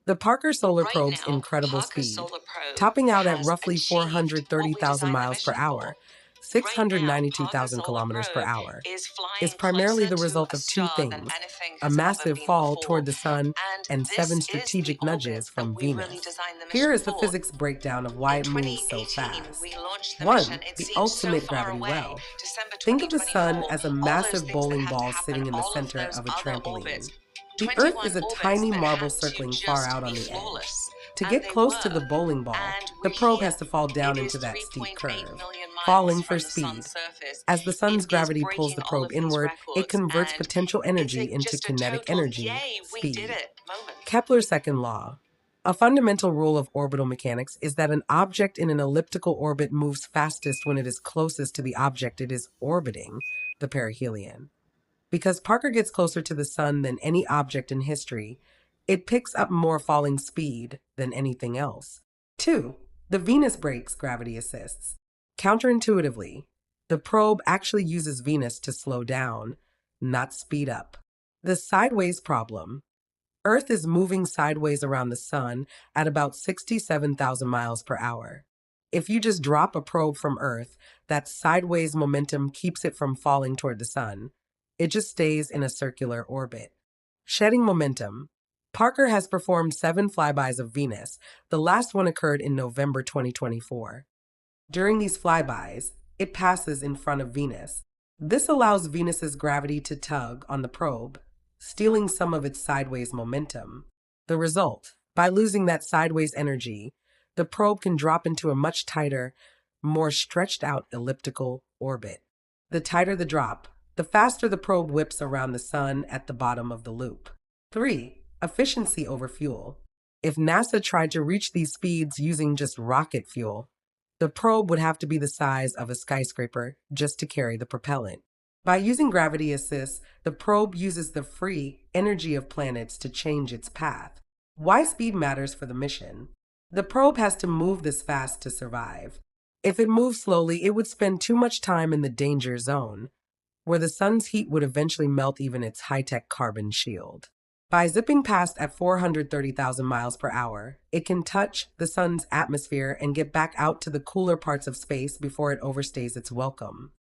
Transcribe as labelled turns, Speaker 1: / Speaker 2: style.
Speaker 1: The Parker Solar
Speaker 2: Right
Speaker 1: Probe's
Speaker 2: now,
Speaker 1: incredible
Speaker 2: Parker
Speaker 1: speed,
Speaker 2: Solar Probe
Speaker 1: topping out at
Speaker 2: has
Speaker 1: roughly
Speaker 2: achieved what we
Speaker 1: 430,000
Speaker 2: designed the
Speaker 1: miles per
Speaker 2: mission for.
Speaker 1: hour,
Speaker 2: Right now, Parker
Speaker 1: 692,000
Speaker 2: Solar
Speaker 1: kilometers per
Speaker 2: Probe
Speaker 1: hour,
Speaker 2: is
Speaker 1: is
Speaker 2: flying
Speaker 1: primarily
Speaker 2: closer
Speaker 1: the
Speaker 2: to
Speaker 1: result
Speaker 2: a
Speaker 1: of two
Speaker 2: star than
Speaker 1: things:
Speaker 2: anything
Speaker 1: a
Speaker 2: has ever
Speaker 1: massive
Speaker 2: been
Speaker 1: fall
Speaker 2: before.
Speaker 1: toward the sun
Speaker 2: And
Speaker 1: and seven
Speaker 2: this is the
Speaker 1: strategic
Speaker 2: orbit
Speaker 1: nudges
Speaker 2: that
Speaker 1: from
Speaker 2: we really
Speaker 1: Venus.
Speaker 2: designed the
Speaker 1: Here
Speaker 2: mission
Speaker 1: is the
Speaker 2: for.
Speaker 1: physics breakdown of why
Speaker 2: In
Speaker 1: it moves so
Speaker 2: 2018,
Speaker 1: fast.
Speaker 2: we launched the mission.
Speaker 1: 1.
Speaker 2: It
Speaker 1: The
Speaker 2: seems so
Speaker 1: ultimate
Speaker 2: far
Speaker 1: gravity
Speaker 2: away.
Speaker 1: well.
Speaker 2: December
Speaker 1: Think of the sun
Speaker 2: 2024,
Speaker 1: as a
Speaker 2: all those
Speaker 1: massive
Speaker 2: things that
Speaker 1: bowling
Speaker 2: have to
Speaker 1: ball
Speaker 2: happen,
Speaker 1: sitting in the
Speaker 2: all of
Speaker 1: center
Speaker 2: those
Speaker 1: of a
Speaker 2: other orbits,
Speaker 1: trampoline. The Earth
Speaker 2: 21
Speaker 1: is a
Speaker 2: orbits
Speaker 1: tiny
Speaker 2: that
Speaker 1: marble
Speaker 2: had to
Speaker 1: circling far
Speaker 2: just
Speaker 1: out
Speaker 2: be
Speaker 1: on the edge.
Speaker 2: flawless.
Speaker 1: To
Speaker 2: And
Speaker 1: get
Speaker 2: they
Speaker 1: close to the
Speaker 2: were.
Speaker 1: bowling ball,
Speaker 2: And
Speaker 1: the
Speaker 2: we're
Speaker 1: probe
Speaker 2: here.
Speaker 1: has to fall
Speaker 2: It
Speaker 1: down
Speaker 2: is
Speaker 1: into that steep
Speaker 2: 3.8
Speaker 1: curve,
Speaker 2: million miles
Speaker 1: falling for
Speaker 2: from the sun's
Speaker 1: speed.
Speaker 2: surface.
Speaker 1: As the
Speaker 2: It
Speaker 1: sun's
Speaker 2: is
Speaker 1: gravity pulls
Speaker 2: breaking
Speaker 1: the
Speaker 2: all
Speaker 1: probe
Speaker 2: of these
Speaker 1: inward, it
Speaker 2: records.
Speaker 1: converts
Speaker 2: And
Speaker 1: potential
Speaker 2: it's
Speaker 1: energy into
Speaker 2: just a
Speaker 1: kinetic
Speaker 2: total,
Speaker 1: energy,
Speaker 2: yay, we did
Speaker 1: speed.
Speaker 2: it moment.
Speaker 1: Kepler's second law. A fundamental rule of orbital mechanics is that an object in an elliptical orbit moves fastest when it is closest to the object it is orbiting, the perihelion. Because Parker gets closer to the sun than any object in history, it picks up more falling speed than anything else. 2. The Venus brakes gravity assists. Counterintuitively, the probe actually uses Venus to slow down, not speed up. The sideways problem. Earth is moving sideways around the sun at about 67,000 miles per hour. If you just drop a probe from Earth, that sideways momentum keeps it from falling toward the sun. It just stays in a circular orbit. Shedding momentum. Parker has performed 7 flybys of Venus. The last one occurred in November 2024. During these flybys, it passes in front of Venus. This allows Venus's gravity to tug on the probe, stealing some of its sideways momentum. The result, by losing that sideways energy, the probe can drop into a much tighter, more stretched out elliptical orbit. The tighter the drop, the faster the probe whips around the sun at the bottom of the loop. 3. Efficiency over fuel. If NASA tried to reach these speeds using just rocket fuel, the probe would have to be the size of a skyscraper just to carry the propellant. By using gravity assist, the probe uses the free energy of planets to change its path. Why speed matters for the mission? The probe has to move this fast to survive. If it moves slowly, it would spend too much time in the danger zone, where the sun's heat would eventually melt even its high-tech carbon shield. By zipping past at 430,000 miles per hour, it can touch the sun's atmosphere and get back out to the cooler parts of space before it overstays its welcome.